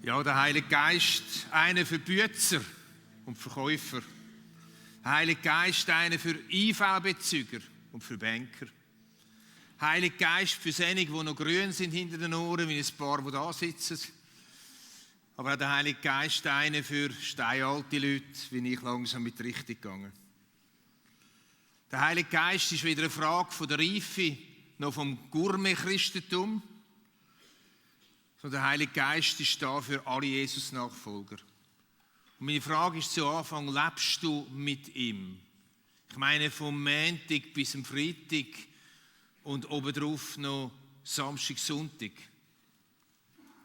Ja, der Heilige Geist, einer für Bützer und Verkäufer. Der Heilige Geist, einer für IV-Bezüger und für Banker. Der Heilige Geist für diejenigen, die noch grün sind hinter den Ohren, wie ein paar, die da sitzen. Aber auch der Heilige Geist, einer für steinalte Leute, wie ich langsam mit der Richtung gegangen. Der Heilige Geist ist wieder eine Frage von der Reife, noch vom Gourmet-Christentum. Der Heilige Geist ist da für alle Jesus-Nachfolger. Und meine Frage ist zu Anfang, lebst du mit ihm? Ich meine vom Montag bis zum Freitag und obendrauf noch Samstag, Sonntag.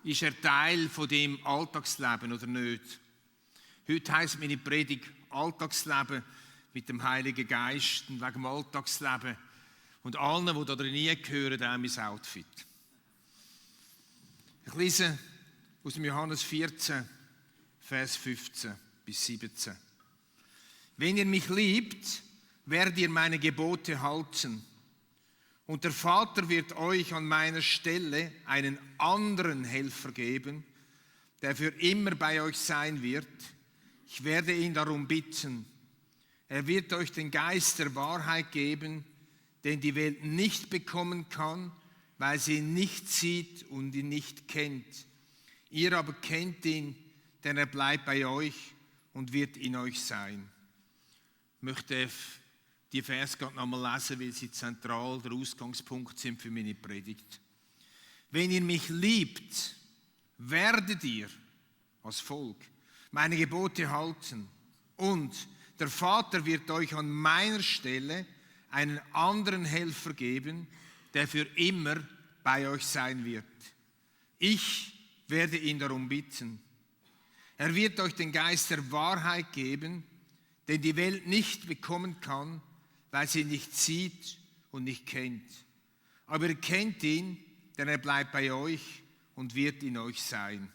Ist er Teil von dem Alltagsleben oder nicht? Heute heisst meine Predigt Alltagsleben mit dem Heiligen Geist und wegen dem Alltagsleben und allen, die da drin gehören, auch mein Outfit. Ich lese aus dem Johannes 14, Vers 15 bis 17. Wenn ihr mich liebt, werdet ihr meine Gebote halten. Und der Vater wird euch an meiner Stelle einen anderen Helfer geben, der für immer bei euch sein wird. Ich werde ihn darum bitten. Er wird euch den Geist der Wahrheit geben, den die Welt nicht bekommen kann, weil sie ihn nicht sieht und ihn nicht kennt. Ihr aber kennt ihn, denn er bleibt bei euch und wird in euch sein. Ich möchte die Vers gerade nochmal lesen, weil sie zentral der Ausgangspunkt sind für meine Predigt. Wenn ihr mich liebt, werdet ihr als Volk meine Gebote halten und der Vater wird euch an meiner Stelle einen anderen Helfer geben, der für immer bei euch sein wird. Ich werde ihn darum bitten. Er wird euch den Geist der Wahrheit geben, den die Welt nicht bekommen kann, weil sie ihn nicht sieht und nicht kennt. Aber ihr kennt ihn, denn er bleibt bei euch und wird in euch sein.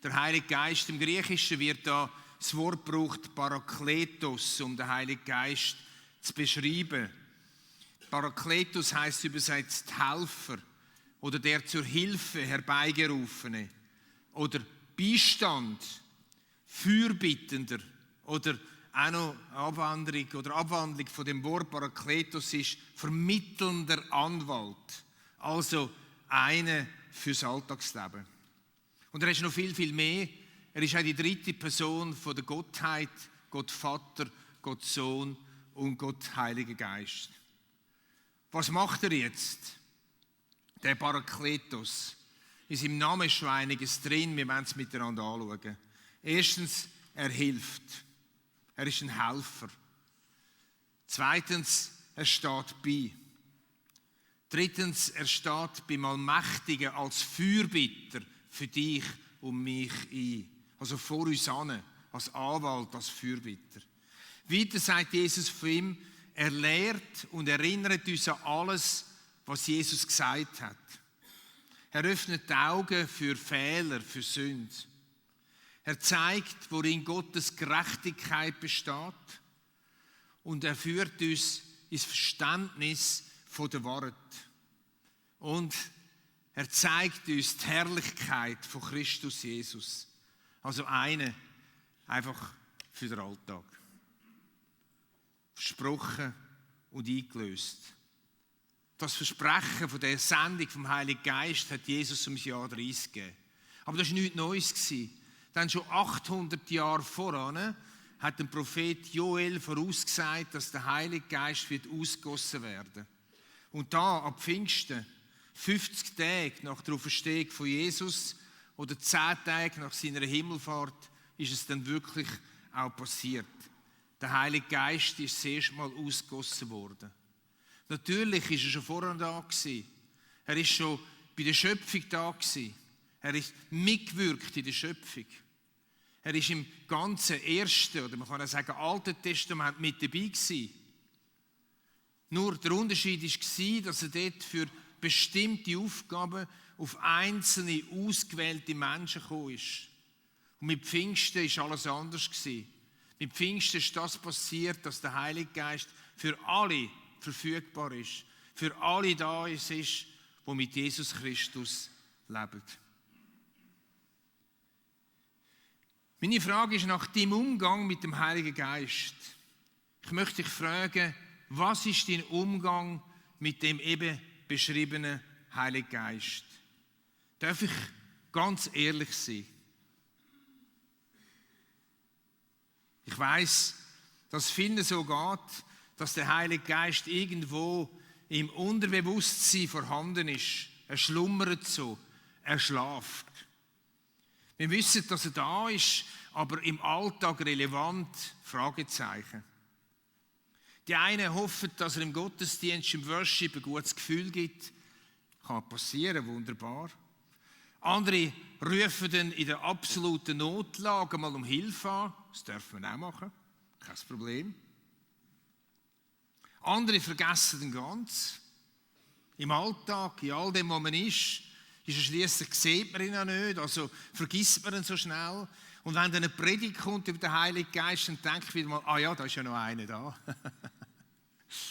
Der Heilige Geist, im Griechischen wird da das Wort gebraucht, Parakletos, um den Heiligen Geist zu beschreiben. Parakletos heisst übersetzt Helfer oder der zur Hilfe herbeigerufene oder Beistand, Fürbittender oder auch noch Abwandlung von dem Wort Parakletos ist vermittelnder Anwalt, also einer fürs Alltagsleben. Und er ist noch viel, viel mehr. Er ist auch die dritte Person von der Gottheit, Gott Vater, Gott Sohn und Gott Heiliger Geist. Was macht er jetzt? Der Parakletos. In seinem Namen ist schon einiges drin, wir werden es miteinander anschauen. Erstens, er hilft. Er ist ein Helfer. Zweitens, er steht bei. Drittens, er steht beim Allmächtigen als Fürbitter für dich und mich ein. Also vor uns an, als Anwalt, als Fürbitter. Weiter sagt Jesus von ihm, er lehrt und erinnert uns an alles, was Jesus gesagt hat. Er öffnet die Augen für Fehler, für Sünde. Er zeigt, worin Gottes Gerechtigkeit besteht. Und er führt uns ins Verständnis von der Wahrheit. Und er zeigt uns die Herrlichkeit von Christus Jesus. Also eine einfach für den Alltag. Versprochen und eingelöst. Das Versprechen von der Sendung vom Heiligen Geist hat Jesus ums Jahr 30 gegeben. Aber das war nichts Neues. Dann schon 800 Jahre voran hat der Prophet Joel vorausgesagt, dass der Heilige Geist wird ausgegossen werden. Und da, ab Pfingsten, 50 Tage nach der Auferstehung von Jesus oder 10 Tage nach seiner Himmelfahrt, ist es dann wirklich auch passiert. Der Heilige Geist ist das erste Mal ausgegossen worden. Natürlich war er schon vorher da gewesen. Er war schon bei der Schöpfung da gewesen. Er ist mitgewirkt in der Schöpfung. Er ist im ganzen Ersten, oder man kann auch sagen Alten Testament mit dabei gewesen. Nur der Unterschied war, dass er dort für bestimmte Aufgaben auf einzelne, ausgewählte Menschen gekommen ist. Und mit Pfingsten war alles anders gewesen. Mit Pfingsten ist das passiert, dass der Heilige Geist für alle verfügbar ist. Für alle da ist, die mit Jesus Christus leben. Meine Frage ist nach deinem Umgang mit dem Heiligen Geist. Ich möchte dich fragen, was ist dein Umgang mit dem eben beschriebenen Heiligen Geist? Darf ich ganz ehrlich sein? Ich weiß, dass vielen so geht, dass der Heilige Geist irgendwo im Unterbewusstsein vorhanden ist. Er schlummert so, er schlaft. Wir wissen, dass er da ist, aber im Alltag relevant? Fragezeichen. Die einen hoffen, dass er im Gottesdienst, im Worship ein gutes Gefühl gibt. Kann passieren, wunderbar. Andere rufen dann in der absoluten Notlage mal um Hilfe an. Das dürfen wir auch machen, kein Problem. Andere vergessen den ganz. Im Alltag, in all dem, was man ist er schliesslich, sieht man ihn auch nicht, also vergisst man ihn so schnell. Und wenn dann eine Predigt kommt über den Heiligen Geist, dann denke ich wieder mal, ah ja, da ist ja noch einer da.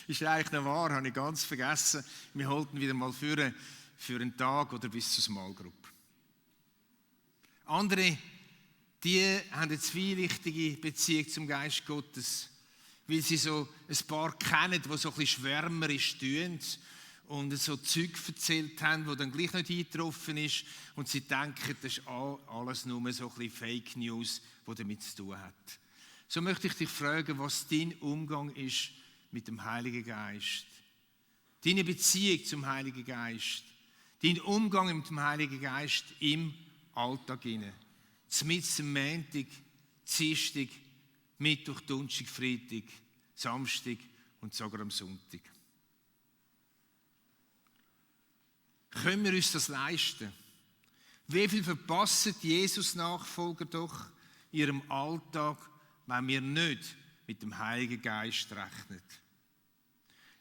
Ist eigentlich noch wahr, habe ich ganz vergessen. Wir holten wieder mal für einen Tag oder bis zur Small Group. Andere, die haben eine zwielichtige Beziehung zum Geist Gottes, weil sie so ein paar kennen, die so ein bisschen schwärmerisch tun und so Zeug erzählt haben, wo dann gleich nicht eingetroffen ist und sie denken, das ist alles nur so ein bisschen Fake News, die damit zu tun hat. So möchte ich dich fragen, was dein Umgang ist mit dem Heiligen Geist. Deine Beziehung zum Heiligen Geist. Dein Umgang mit dem Heiligen Geist im Alltag hinein. Zumindest am Montag, Dienstag, Mittwoch, Donnerstag, Freitag, Samstag und sogar am Sonntag. Können wir uns das leisten? Wie viel verpassen Jesus-Nachfolger doch in ihrem Alltag, wenn wir nicht mit dem Heiligen Geist rechnen?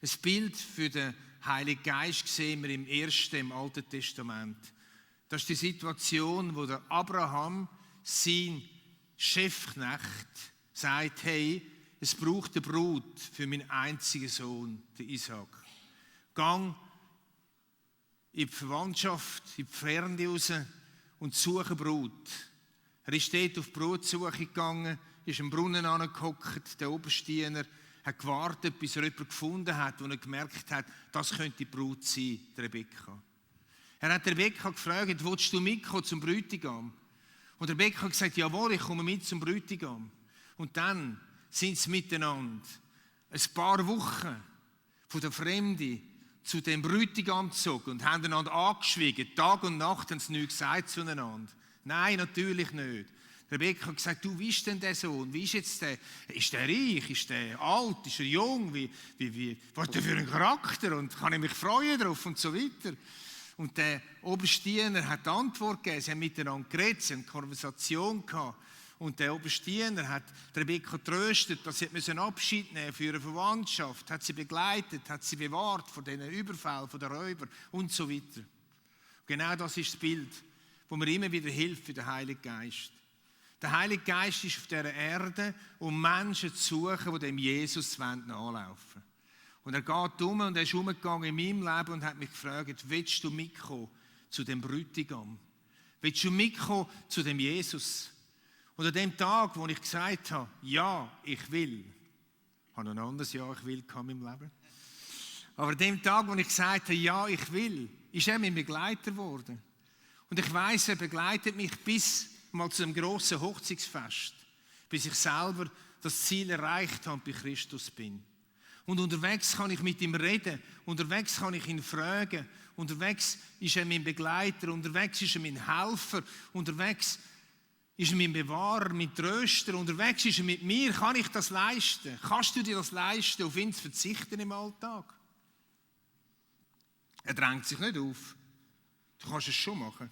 Ein Bild für den Heiligen Geist sehen wir im Alten Testament. Das ist die Situation, wo der Abraham, sein Chefknecht, sagt, hey, es braucht eine Brut für meinen einzigen Sohn, den Isaac. Gang in die Verwandtschaft, in die Ferne raus und suche eine Brut. Er ist dort auf die Brutsuche gegangen, ist am Brunnen angehockt, der Oberstdiener, hat gewartet, bis er jemanden gefunden hat, wo er gemerkt hat, das könnte die Brut sein, die Rebekka. Er hat Rebekka gefragt, willst du mitkommen zum Bräutigam? Und Rebekka hat gesagt, jawohl, ich komme mit zum Bräutigam. Und dann sind sie miteinander ein paar Wochen von der Fremde zu dem Bräutigam gezogen und haben einander angeschwiegen. Tag und Nacht haben sie nichts gesagt zueinander. Nein, natürlich nicht. Rebekka hat gesagt, du, wie ist denn der Sohn? Wie ist jetzt der? Ist der reich? Ist der alt? Ist er jung? Was hat er für einen Charakter? Und kann ich mich freuen darauf? Und so weiter. Und der Oberstdiener hat die Antwort gegeben. Sie haben miteinander geredet, sie haben eine Konversation gehabt. Und der Oberstdiener hat Rebekka getröstet, dass sie Abschied nehmen für ihre Verwandtschaft, hat sie begleitet, hat sie bewahrt vor diesen Überfällen, von den Räubern und so weiter. Genau das ist das Bild, wo mir immer wieder hilft für den Heiligen Geist. Der Heilige Geist ist auf dieser Erde, um Menschen zu suchen, die dem Jesus nachlaufen wollen. Und er geht um und er ist umgegangen in meinem Leben und hat mich gefragt, willst du mitkommen zu dem Bräutigam? Willst du mitkommen zu dem Jesus? Und an dem Tag, wo ich gesagt habe, ja, ich will, ich habe noch ein anderes Ja, ich will in meinem Leben. Aber an dem Tag, wo ich gesagt habe, ja, ich will, ist er mein Begleiter geworden. Und ich weiss, er begleitet mich bis mal zu einem grossen Hochzeitsfest, bis ich selber das Ziel erreicht habe und bei Christus bin. Und unterwegs kann ich mit ihm reden, unterwegs kann ich ihn fragen, unterwegs ist er mein Begleiter, unterwegs ist er mein Helfer, unterwegs ist er mein Bewahrer, mein Tröster, unterwegs ist er mit mir. Kann ich das leisten? Kannst du dir das leisten, auf ihn zu verzichten im Alltag? Er drängt sich nicht auf. Du kannst es schon machen.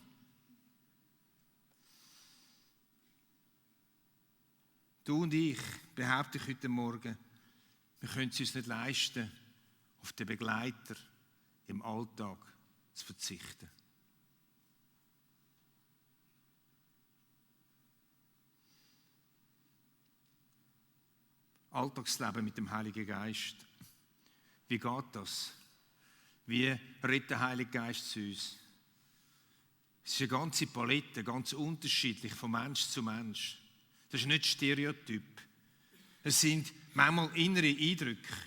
Du und ich, behaupte ich heute Morgen, wir können es uns nicht leisten, auf den Begleiter im Alltag zu verzichten. Alltagsleben mit dem Heiligen Geist. Wie geht das? Wie redet der Heilige Geist zu uns? Es ist eine ganze Palette, ganz unterschiedlich von Mensch zu Mensch. Das ist nicht Stereotyp. Es sind manchmal innere Eindrücke,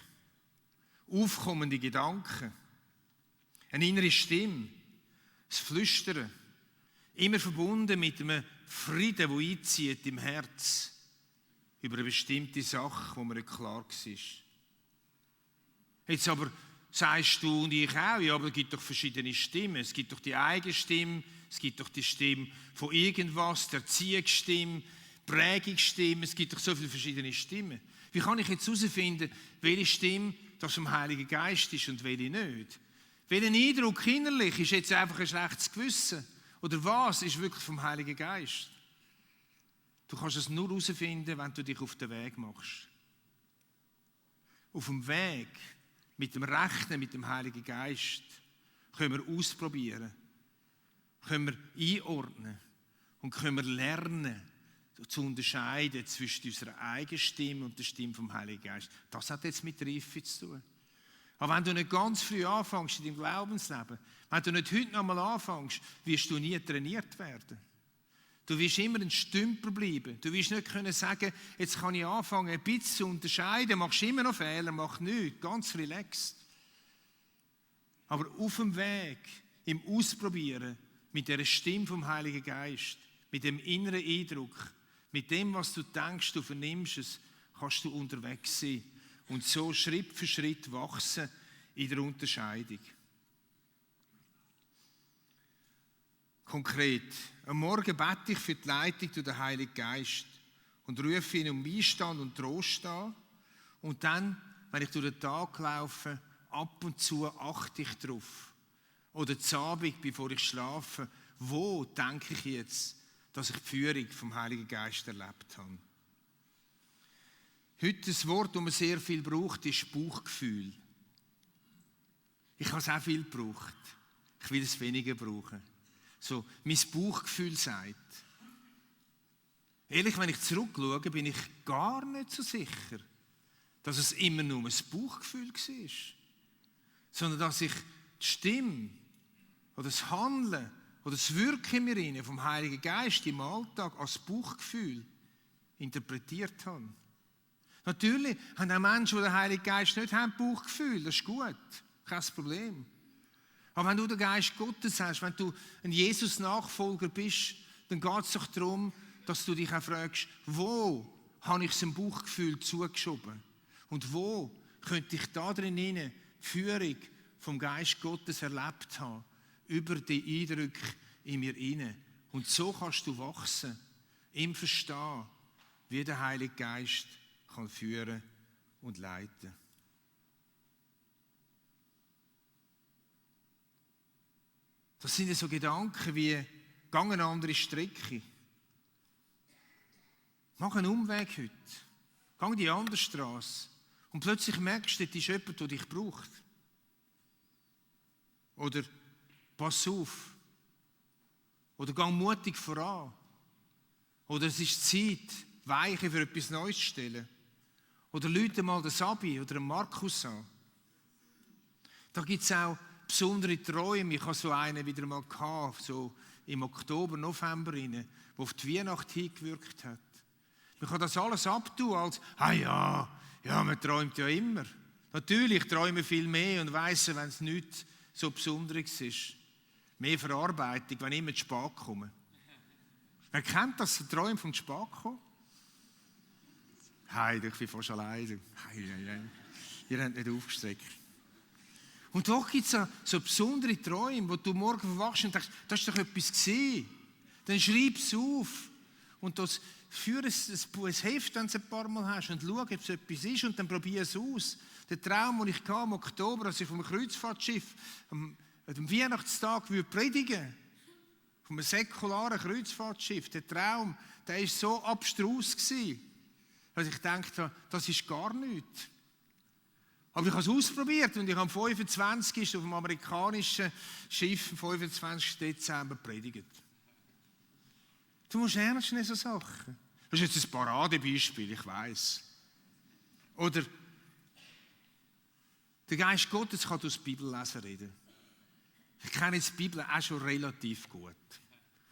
aufkommende Gedanken, eine innere Stimme, das Flüstern, immer verbunden mit einem Frieden, der einzieht im Herz über eine bestimmte Sache, wo mir nicht klar war. Jetzt aber sagst du und ich auch, ja, aber es gibt doch verschiedene Stimmen. Es gibt doch die eigene Stimme, es gibt doch die Stimme von irgendwas, die Erziehungsstimme, Prägungsstimme, es gibt doch so viele verschiedene Stimmen. Wie kann ich jetzt herausfinden, welche Stimme das vom Heiligen Geist ist und welche nicht? Welcher Eindruck innerlich ist jetzt einfach ein schlechtes Gewissen? Oder was ist wirklich vom Heiligen Geist? Du kannst es nur herausfinden, wenn du dich auf den Weg machst. Auf dem Weg, mit dem Rechnen, mit dem Heiligen Geist, können wir ausprobieren, können wir einordnen und können wir lernen, zu unterscheiden zwischen unserer eigenen Stimme und der Stimme vom Heiligen Geist. Das hat jetzt mit Reife zu tun. Aber wenn du nicht ganz früh anfängst in deinem Glaubensleben, wenn du nicht heute noch mal anfängst, wirst du nie trainiert werden. Du wirst immer ein Stümper bleiben. Du wirst nicht können sagen, jetzt kann ich anfangen, ein bisschen zu unterscheiden, machst immer noch Fehler, mach nichts, ganz relaxed. Aber auf dem Weg, im Ausprobieren, mit der Stimme vom Heiligen Geist, mit dem inneren Eindruck, mit dem, was du denkst, du vernimmst es, kannst du unterwegs sein und so Schritt für Schritt wachsen in der Unterscheidung. Konkret, am Morgen bete ich für die Leitung durch den Heiligen Geist und rufe ihn um Beistand und Trost an. Und dann, wenn ich durch den Tag laufe, ab und zu achte ich darauf. Oder zu Abend, bevor ich schlafe, wo denke ich jetzt, dass ich die Führung vom Heiligen Geist erlebt habe. Heute das Wort, das man sehr viel braucht, ist Bauchgefühl. Ich habe es auch viel gebraucht. Ich will es weniger brauchen. So, mein Bauchgefühl sagt. Ehrlich, wenn ich zurückschaue, bin ich gar nicht so sicher, dass es immer nur ein Bauchgefühl war. Sondern dass ich die Stimme oder das Handeln oder das Wirken in mir rein vom Heiligen Geist im Alltag als Bauchgefühl interpretiert habe. Natürlich haben auch Menschen, die den Heiligen Geist nicht haben, Bauchgefühl. Das ist gut, kein Problem. Aber wenn du den Geist Gottes hast, wenn du ein Jesus-Nachfolger bist, dann geht es doch darum, dass du dich auch fragst, wo habe ich ein Bauchgefühl zugeschoben? Und wo könnte ich da drin die Führung vom Geist Gottes erlebt haben? Über die Eindrücke in mir inne. Und so kannst du wachsen, im Verstehen, wie der Heilige Geist kann führen und leiten. Das sind so Gedanken wie, geh eine andere Strecke. Mach einen Umweg heute. Geh die andere Straße. Und plötzlich merkst du, dort ist jemand, der dich braucht. Oder pass auf. Oder geh mutig voran. Oder es ist Zeit, Weiche für etwas Neues zu stellen. Oder lüte mal den Sabi oder den Markus an. Da gibt es auch besondere Träume. Ich hatte so einen wieder mal gehabt, so im Oktober, November rein, der auf die Weihnacht hingewirkt hat. Man kann das alles abtun als, ja, man träumt ja immer. Natürlich träume ich viel mehr und weiss, wenn es nichts so Besonderes ist. Mehr Verarbeitung, wenn ich immer zu spät komme. Wer kennt das, den Träume vom Spät kommen? Ich bin fast allein. Ihr habt nicht aufgestreckt. Und doch gibt es so besondere Träume, wo du morgen verwachst und denkst, das ist doch etwas gewesen. Dann schreib es auf. Und das führe ein Heft, wenn du es ein paar Mal hast, und schau, ob es etwas ist, und dann probiere es aus. Der Traum, den ich hatte im Oktober, als ich vom Kreuzfahrtschiff am Weihnachtstag predigen würde, von einem säkularen Kreuzfahrtschiff, der Traum, der war so abstrus gewesen, dass ich dachte, das ist gar nichts. Aber ich habe es ausprobiert und ich habe am 25. auf dem amerikanischen Schiff am 25. Dezember predigt. Du musst ernst nehmen, so Sachen. Das ist jetzt ein Paradebeispiel, ich weiss. Oder der Geist Gottes kann aus Bibellesen reden. Ich kenne jetzt die Bibel auch schon relativ gut.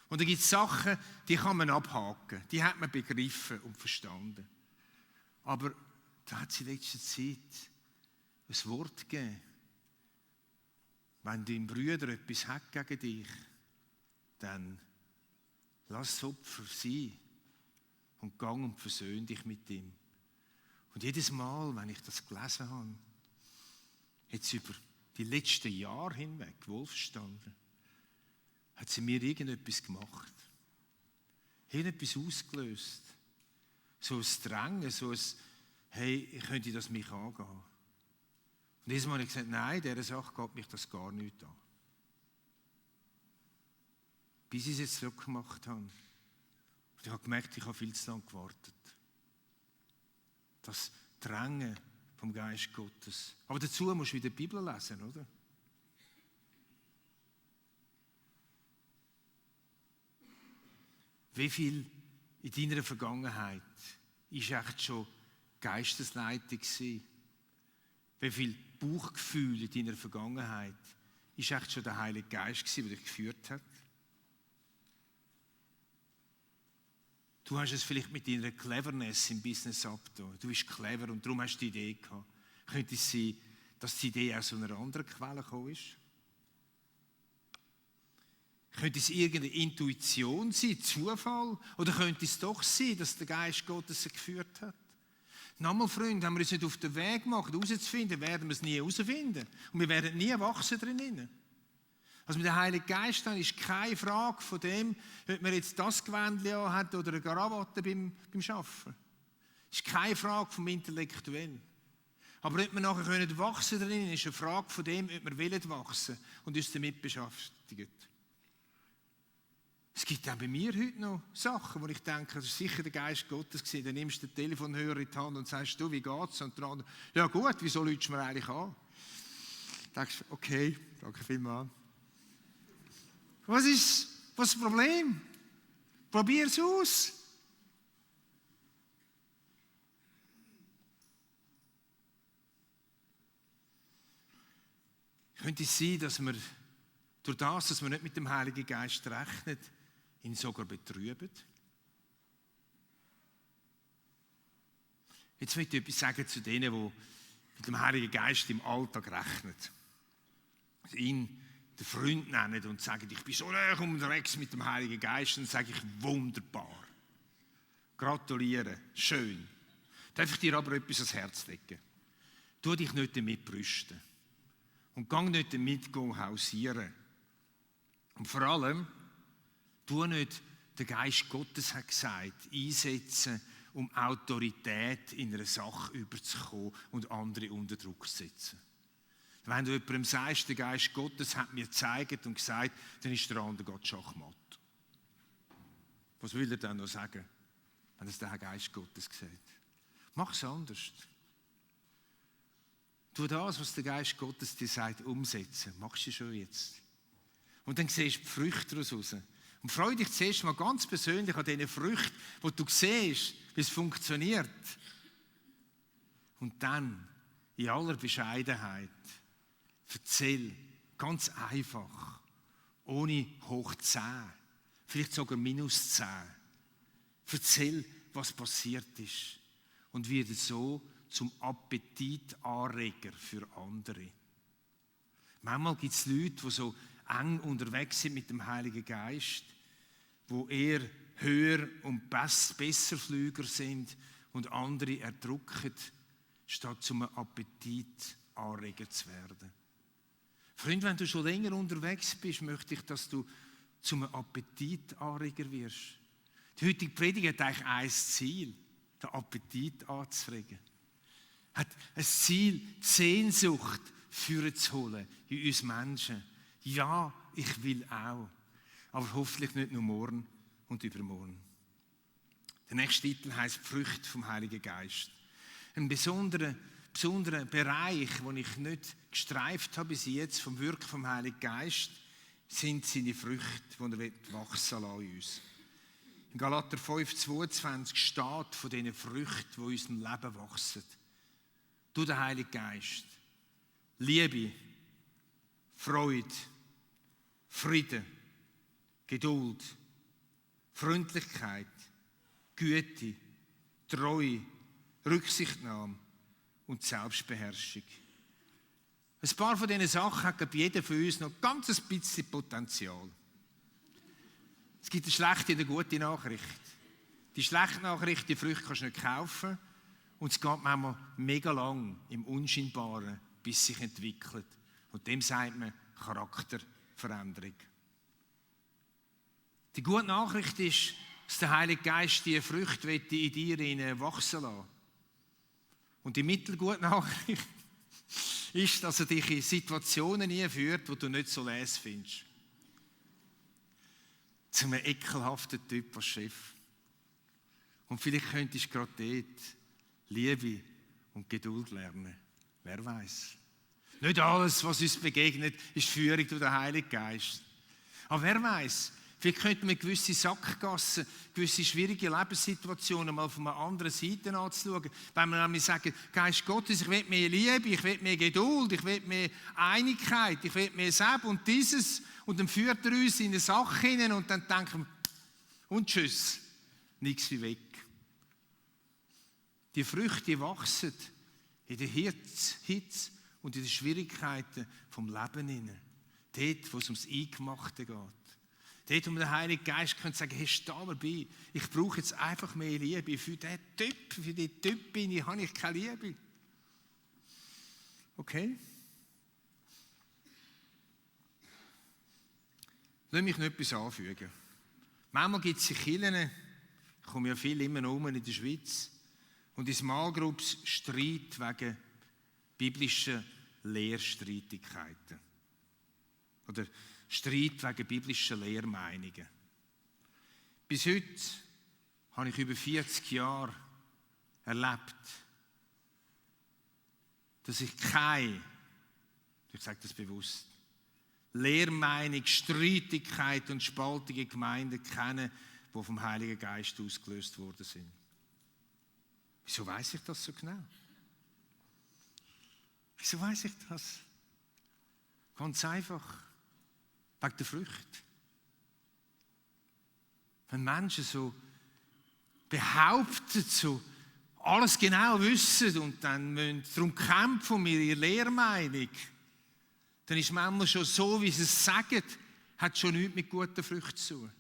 Und da gibt es Sachen, die kann man abhaken, die hat man begriffen und verstanden. Aber da hat es in letzter Zeit ein Wort gegeben. Wenn dein Bruder etwas hat gegen dich, dann lass das Opfer sein und gang und versöhn dich mit ihm. Und jedes Mal, wenn ich das gelesen habe, jetzt über die letzten Jahre hinweg, wohlverstanden, hat sie mir irgendetwas gemacht. Irgendetwas ausgelöst. So ein Drängen, so ein, hey, könnte das mich angehen? Und jedes Mal habe ich gesagt, nein, dieser Sache geht mich das gar nicht an. Bis ich es jetzt zurückgemacht habe. Und ich habe gemerkt, ich habe viel zu lange gewartet. Das Drängen vom Geist Gottes. Aber dazu musst du wieder die Bibel lesen, oder? Wie viel in deiner Vergangenheit ist echt schon Geistesleitung gewesen? Wie viel Bauchgefühl in deiner Vergangenheit ist echt schon der Heilige Geist gewesen, der dich geführt hat? Du hast es vielleicht mit deiner Cleverness im Business abgetan. Du bist clever und darum hast du die Idee gehabt. Könnte es sein, dass die Idee aus einer anderen Quelle gekommen ist? Könnte es irgendeine Intuition sein, Zufall? Oder könnte es doch sein, dass der Geist Gottes sie geführt hat? Nochmal, Freunde, wenn wir uns nicht auf den Weg machen, herauszufinden, werden wir es nie herausfinden. Und wir werden nie wachsen drinnen. Also mit dem Heiligen Geist dann ist keine Frage von dem, ob man jetzt das Gewändchen hat oder eine Krawatte beim Arbeiten. Es ist keine Frage vom Intellektuellen. Aber ob wir nachher wachsen drinnen, ist eine Frage von dem, ob wir wollen wachsen und uns damit beschäftigen. Es gibt auch bei mir heute noch Sachen, wo ich denke, das ist sicher der Geist Gottes gewesen. Dann nimmst du den Telefonhörer in die Hand und sagst, du, wie geht's? Und der andere, ja gut, wieso rufst du mir eigentlich an? Dann denkst du, okay, danke vielmals. Was ist das Problem? Probier es aus. Könnte es sein, dass wir durch das, dass wir nicht mit dem Heiligen Geist rechnen, ihn sogar betrüben? Jetzt möchte ich etwas sagen zu denen, die mit dem Heiligen Geist im Alltag rechnen. Also ihn den Freund nennen und sagen, ich bin so nah unterwegs mit dem Heiligen Geist, dann sage ich, wunderbar. Gratuliere, schön. Darf ich dir aber etwas ans Herz legen? Tu dich nicht damit brüsten. Und gang nicht damit hausieren. Und vor allem, tu nicht, der Geist Gottes hat gesagt, einsetzen, um Autorität in einer Sache überzukommen und andere unter Druck zu setzen. Wenn du jemandem sagst, der Geist Gottes hat mir gezeigt und gesagt, dann ist der andere Gott Schachmatt. Was will er dann noch sagen, wenn es der Geist Gottes sagt? Mach es anders. Tu das, was der Geist Gottes dir sagt, umsetzen. Machst du schon jetzt. Und dann siehst du die Früchte daraus raus. Und freu dich zuerst mal ganz persönlich an diesen Früchten, wo du siehst, wie es funktioniert. Und dann, in aller Bescheidenheit, erzähl, ganz einfach, ohne hoch 10, vielleicht sogar minus 10. Erzähl, was passiert ist und werde so zum Appetitanreger für andere. Manchmal gibt es Leute, die so eng unterwegs sind mit dem Heiligen Geist, wo eher höher und besserflüger sind und andere erdrücken, statt zum Appetitanreger zu werden. Freund, wenn du schon länger unterwegs bist, möchte ich, dass du zum Appetitanreger wirst. Die heutige Predigt hat eigentlich ein Ziel, den Appetit anzuregen. Hat ein Ziel, die Sehnsucht vorzuholen in uns Menschen. Ja, ich will auch. Aber hoffentlich nicht nur morgen und übermorgen. Der nächste Titel heisst Früchte vom Heiligen Geist. Ein besonderer Bereich, den ich nicht gestreift habe bis jetzt vom Wirken vom Heiligen Geist, sind seine Früchte, die er wachsen lassen in uns. In Galater 5,22 steht von diesen Früchten, die in unserem Leben wachsen. Durch den Heiligen Geist. Liebe, Freude, Frieden, Geduld, Freundlichkeit, Güte, Treue, Rücksichtnahme und Selbstbeherrschung. Ein paar von diesen Sachen hat, glaube ich, jeder von uns noch ganz ein bisschen Potenzial. Es gibt eine schlechte und eine gute Nachricht. Die schlechte Nachricht, die Früchte kannst du nicht kaufen und es geht manchmal mega lang im Unscheinbaren, bis es sich entwickelt. Und dem sagt man Charakterveränderung. Die gute Nachricht ist, dass der Heilige Geist diese Früchte in dir wachsen lassen. Und die mittelgute Nachricht ist, dass er dich in Situationen einführt, wo du nicht so les findest. Zu einem ekelhaften Typ als Chef. Und vielleicht könntest du gerade dort Liebe und Geduld lernen. Wer weiß? Nicht alles, was uns begegnet, ist Führung durch den Heiligen Geist. Aber wer weiß? Vielleicht könnte man gewisse Sackgassen, gewisse schwierige Lebenssituationen mal von einer anderen Seite anzuschauen. Wenn wir nämlich sagen, Geist Gottes, ich will mehr Liebe, ich will mehr Geduld, ich will mehr Einigkeit, ich will mehr Seb und dieses. Und dann führt er uns in eine Sache hinein und dann denken wir, und tschüss, nichts wie weg. Die Früchte wachsen in der Hitze und in den Schwierigkeiten vom Leben hinein. Dort, wo es ums Eingemachte geht. Dort, wo der Heilige Geist könnte sagen, hey, steh mir bei, ich brauche jetzt einfach mehr Liebe. Für diesen Typ, für die Typin habe ich keine Liebe. Okay? Lass mich noch etwas anfügen. Manchmal gibt es in Kirchen, ich komme ja viel immer noch in der Schweiz, und in Small Groups Streit wegen biblischen Lehrstreitigkeiten. Oder Streit wegen biblischen Lehrmeinungen. Bis heute habe ich über 40 Jahre erlebt, dass ich keine, ich sage das bewusst, Lehrmeinung, Streitigkeit und spaltige Gemeinden kenne, die vom Heiligen Geist ausgelöst worden sind. Wieso weiß ich das so genau? Wieso weiß ich das? Ganz einfach. Wegen der Früchte. Wenn Menschen so behaupten, so alles genau wissen und dann müssen darum kämpfen um ihre Lehrmeinung, dann ist manchmal schon so, wie sie es sagen, hat schon nichts mit guten Früchten zu tun.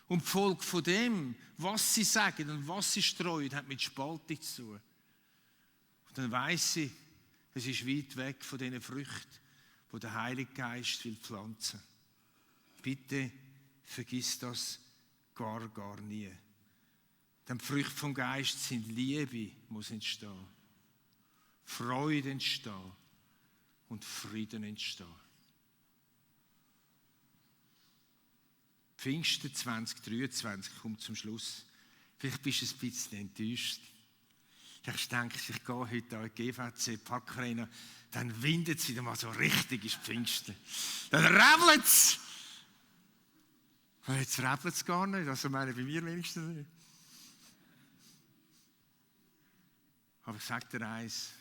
Und die Folge von dem, was sie sagen und was sie streuen, hat mit Spaltung zu tun. Und dann weiss ich, es ist weit weg von diesen Früchten, die der Heilige Geist will pflanzen. Bitte vergiss das gar nie. Denn die Früchte vom Geist sind Liebe, muss entstehen. Freude entstehen und Frieden entstehen. Pfingsten 2023 kommt zum Schluss. Vielleicht bist du ein bisschen enttäuscht. Ich denke, ich gehe heute an die GVC Parkarena, dann windet es wieder mal so richtig ins Pfingsten. Dann rebelt es. Und jetzt rebelt es gar nicht, also meine bei mir wenigstens nicht. Aber ich sage dir eins,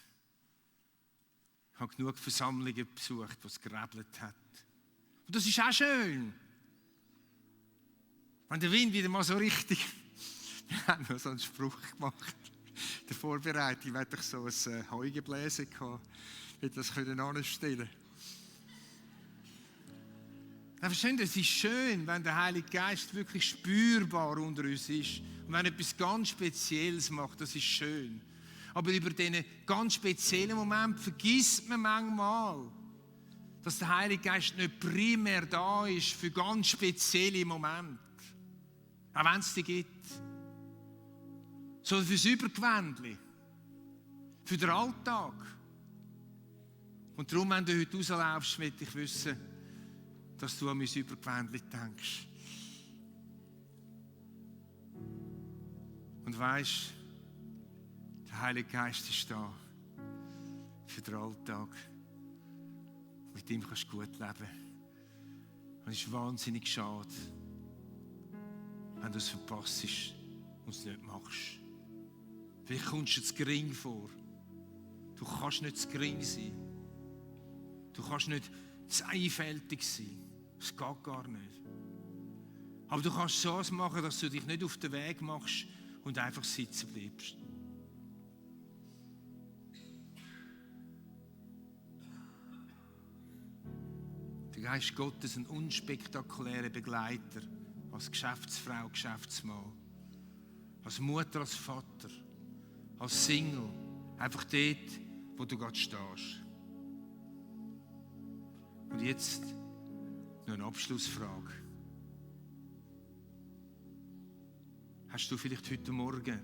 ich habe genug Versammlungen besucht, wo es gerebelt hat. Und das ist auch schön. Wenn der Wind wieder mal so richtig... Wir haben noch so einen Spruch gemacht. In der Vorbereitung hatte ich so ein Heugebläse gehabt. Ich hätte das anstellen können. Verstehen Sie, es ist schön, wenn der Heilige Geist wirklich spürbar unter uns ist. Und wenn er etwas ganz Spezielles macht, das ist schön. Aber über diesen ganz speziellen Moment vergisst man manchmal, dass der Heilige Geist nicht primär da ist für ganz spezielle Momente. Auch wenn es die gibt. Sondern fürs Übergewändli. Für den Alltag. Und darum, wenn du heute rauslaufst, möchte ich wissen, dass du an mein Übergewändli denkst. Und weisst, der Heilige Geist ist da für den Alltag. Mit ihm kannst du gut leben. Und es ist wahnsinnig schade, wenn du es verpasst und es nicht machst. Vielleicht kommst du dir zu gering vor. Du kannst nicht zu gering sein. Du kannst nicht zu einfältig sein. Das geht gar nicht. Aber du kannst so machen, dass du dich nicht auf den Weg machst und einfach sitzen bleibst. Der Geist Gottes, ein unspektakulärer Begleiter, als Geschäftsfrau, Geschäftsmann, als Mutter, als Vater, als Single, einfach dort, wo du gerade stehst. Und jetzt noch eine Abschlussfrage. Hast du vielleicht heute Morgen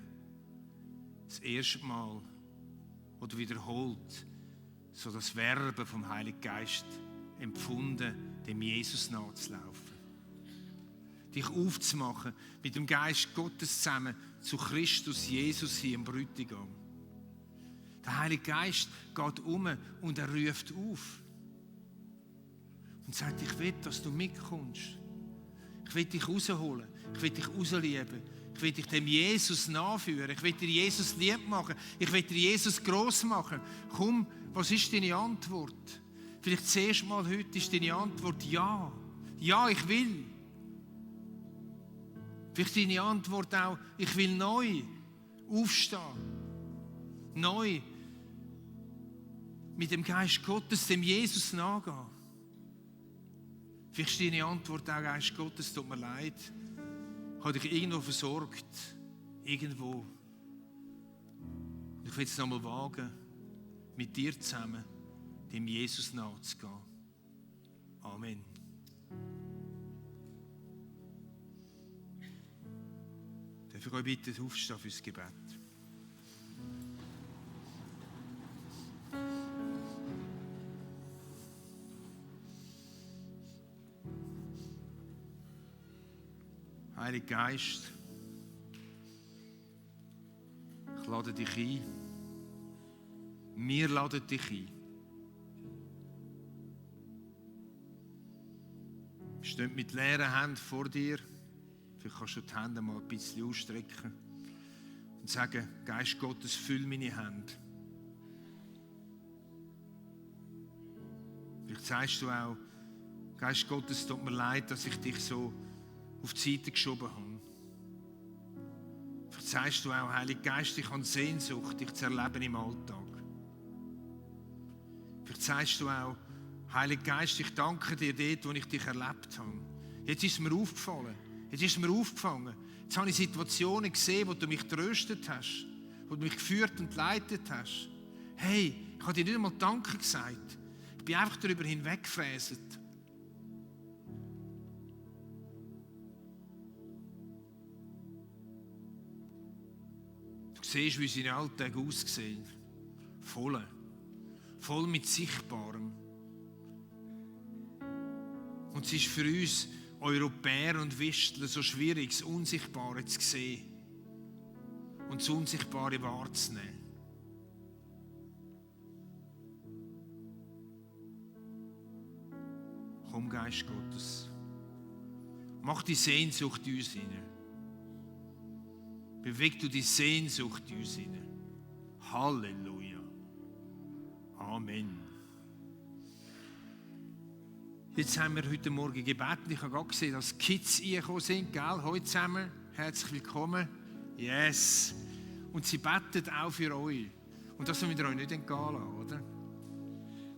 das erste Mal oder wiederholt so das Werben vom Heiligen Geist empfunden, dem Jesus nachzulaufen? Dich aufzumachen mit dem Geist Gottes zusammen zu Christus Jesus hier im Bräutigam. Der Heilige Geist geht um und er ruft auf und sagt, ich will, dass du mitkommst. Ich will dich rausholen, ich will dich rauslieben. Ich will dich dem Jesus nachführen. Ich will dir Jesus lieb machen. Ich will dir Jesus gross machen. Komm, was ist deine Antwort? Vielleicht das erste Mal heute ist deine Antwort ja. Ja, ich will. Vielleicht deine Antwort auch, ich will neu aufstehen. Neu mit dem Geist Gottes, dem Jesus nachgehen. Vielleicht ist deine Antwort auch, Geist Gottes, tut mir leid. Ich habe dich irgendwo versorgt. Irgendwo. Ich will es nochmal wagen, mit dir zusammen dem Jesus nachzugehen. Amen. Darf ich euch bitte aufstehen fürs Gebet? Heiliger Geist, ich lade dich ein. Wir laden dich ein. Wir stehen mit leeren Händen vor dir. Vielleicht kannst du die Hände mal ein bisschen ausstrecken und sagen, Geist Gottes, füll meine Hände. Vielleicht sagst du auch, Geist Gottes, tut mir leid, dass ich dich so auf die Seite geschoben habe. Vielleicht sagst du auch, Heiliger Geist, ich habe Sehnsucht, dich zu erleben im Alltag. Vielleicht sagst du auch, Heiliger Geist, ich danke dir dort, wo ich dich erlebt habe. Jetzt ist mir aufgefallen, jetzt ist mir aufgefangen. Jetzt habe ich Situationen gesehen, wo du mich tröstet hast, wo du mich geführt und geleitet hast. Hey, ich habe dir nicht einmal Danke gesagt. Ich bin einfach darüber hinweggefräset. Du siehst, wie seine Alltag aussehen. Voll mit Sichtbarem. Und es ist für uns Europäer und Westler so schwierig, das Unsichtbare zu sehen und das Unsichtbare wahrzunehmen. Komm, Geist Gottes. Mach die Sehnsucht in uns hinein. Beweg du die Sehnsucht in uns hinein. Halleluja. Amen. Jetzt haben wir heute Morgen gebeten. Ich habe gerade gesehen, dass Kids reingekommen sind. Gell? Heute zusammen. Herzlich willkommen. Yes. Und sie beten auch für euch. Und das sollen wir euch nicht entgehen lassen, oder?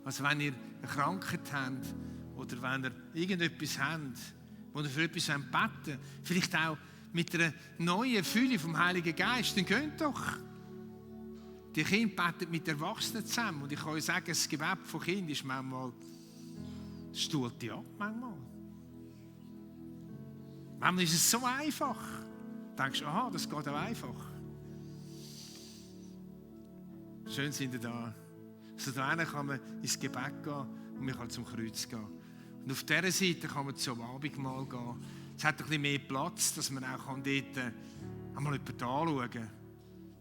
Also wenn ihr eine Krankheit habt oder wenn ihr irgendetwas habt, wo ihr für etwas beten wollt, vielleicht auch mit einer neuen Fülle vom Heiligen Geist, dann geht doch. Die Kinder beten mit Erwachsenen zusammen. Und ich kann euch sagen, das Gebet von Kindern ist manchmal, das stuhlt die ab, manchmal. Manchmal ist es so einfach. Du denkst, aha, das geht auch einfach. Schön sind ihr da. Also da kann man ins Gebet gehen und man kann zum Kreuz gehen. Und auf dieser Seite kann man zum Abendmahl gehen. Es hat ein bisschen mehr Platz, dass man auch dort einmal jemanden anschauen kann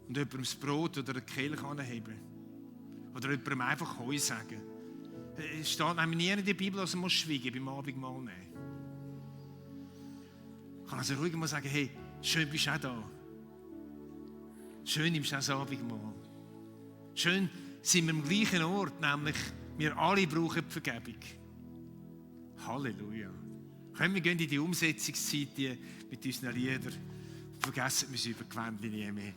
und jemandem das Brot oder eine Kelch anheben kann. Oder jemandem einfach Heu sagen. Es steht nämlich nie in der Bibel, dass man schweigen beim Abendmahl nehmen. Ich kann also ruhig mal sagen, hey, schön bist du auch da. Schön nimmst du auch das Abendmahl. Schön sind wir am gleichen Ort, nämlich wir alle brauchen die Vergebung. Halleluja. Komm, wir gehen in die Umsetzungszeit mit unseren Liedern. Vergessen wir es über Gewändchen nie mehr.